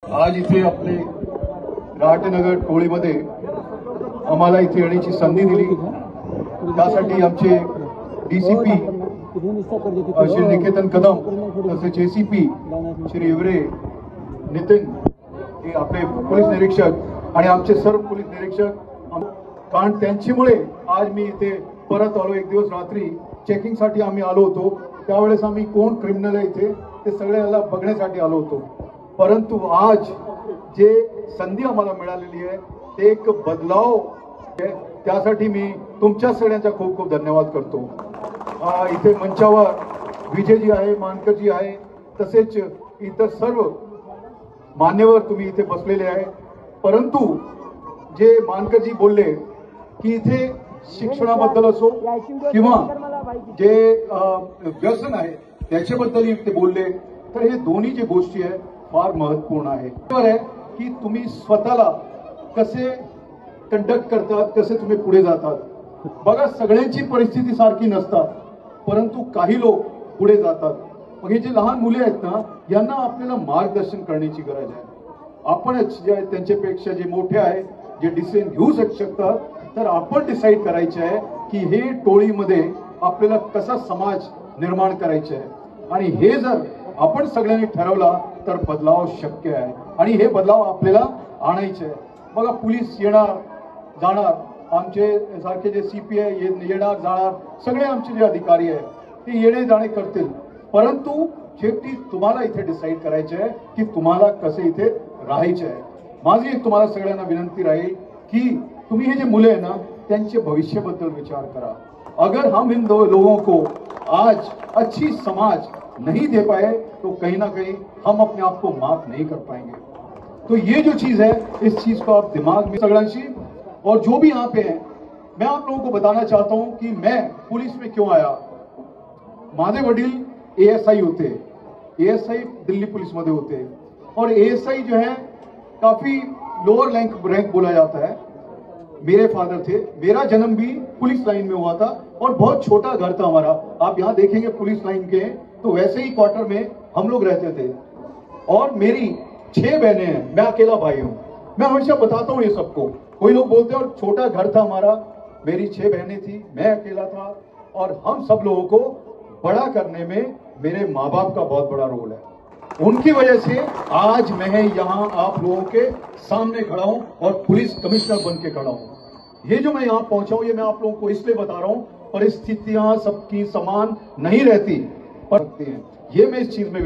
आज इथे आपले रहाटनगर टोळीमध्ये आम्हाला इथे येण्याची संधी दिली, त्यासाठी आमचे डीसीपी श्री निकेतन कदम तसेच एसीपी श्री हिवरे नितीन हे आपले पोलीस निरीक्षक आणि आमचे सर्व पोलीस निरीक्षक, कारण त्यांच्यामुळे आज मी इथे परत आलो। एक दिवस रात्री चेकिंग साठी आम्ही आलो होतो, त्यावेळेस आम्ही कोण क्रिमिनल आहे इथे ते सगळ्याला बघण्यासाठी आलो होतो। परंतु आज जे संधी आम्हाला मिळालेली आहे ते एक बदलाव आहे, त्यासाठी मी तुमच्या सगळ्यांचा खूप खूप धन्यवाद करतो। इथे मंचावर विजयजी आहे, मानकरजी आहे, तसेच इतर सर्व मान्यवर तुम्ही इथे बसलेले आहे। परंतु जे मानकरजी बोलले की इथे शिक्षणाबद्दल असो किंवा जे व्यसन आहे त्याच्याबद्दल ते बोलले, तर हे दोन्ही जे गोष्टी आहे फार महत्वपूर्ण आहे की तुम्ही स्वतःला कसे कंडक्ट करतात, कसे तुम्ही पुढे जातात। बघा, सगळ्यांची परिस्थिती सारखी नसतात, परंतु काही लोक पुढे जातात। मग हे जे लहान मुले आहेत ना, यांना आपल्याला मार्गदर्शन करण्याची गरज आहे। आपणच जे त्यांच्यापेक्षा जे मोठे आहे, जे डिसिजन घेऊ शकतात, तर आपण डिसाईड करायचे आहे की हे टोळीमध्ये आपल्याला कसा समाज निर्माण करायचा आहे, आणि हे जर आपण सगळ्यांनी ठरवला तर बदलाव शक्य आहे आणि हे बदलाव आपल्याला आणायचे आहे। बघा, पोलीस येणार जाणार, आमचे सारखे जे सीपी आहे येणार जाणार, सगळे आमचे जे अधिकारी आहे ते येणे जाणे करतील, परंतु शेवटी तुम्हाला इथे डिसाईड करायचे आहे की तुम्हाला कसे इथे राहायचे आहे। माझी एक तुम्हाला सगळ्यांना विनंती राहील की तुम्ही हे जे मुले आहे ना, त्यांचे भविष्याबद्दल विचार करा। अगर हम इन दो लोगों को आज अच्छी समाज नहीं दे पाए तो कहीं ना कहीं हम अपने आप को माफ नहीं कर पाएंगे। तो ये जो चीज है, इस चीज को आप दिमाग में सगळ्यांशी, और जो भी यहाँ पे है, मैं आप लोगों को बताना चाहता हूं कि मैं पुलिस में क्यों आया। माझे वडील एएसआई होते, एएसआई दिल्ली पुलिस मध्ये होते, और एएसआई जो है काफी लोअर रैंक बोला जाता है। मेरे फादर थे, मेरा जन्म भी पुलिस लाइन में हुआ था और बहुत छोटा घर था हमारा। आप यहाँ देखेंगे पुलिस लाइन के, तो वैसे ही क्वार्टर में हम लोग रहते थे, और मेरी 6 बहनें हैं, मैं अकेला भाई हूँ। मैं हमेशा बताता हूँ ये सबको, कोई लोग बोलते हैं और छोटा घर था हमारा, मेरी 6 बहनें थी, मैं अकेला था, और हम सब लोगों को बड़ा करने में मेरे माँ बाप का बहुत बड़ा रोल है। उनकी वजह से आज मैं यहाँ आप लोगों के सामने खड़ा हूँ और पुलिस कमिश्नर बन के खड़ा हूँ। ये जो मैं यहाँ पहुंचा हूँ, ये मैं आप लोगों को इसलिए बता रहा हूँ, परिस्थितियां सबकी समान नहीं रहती, पर ये मैं इस चीज में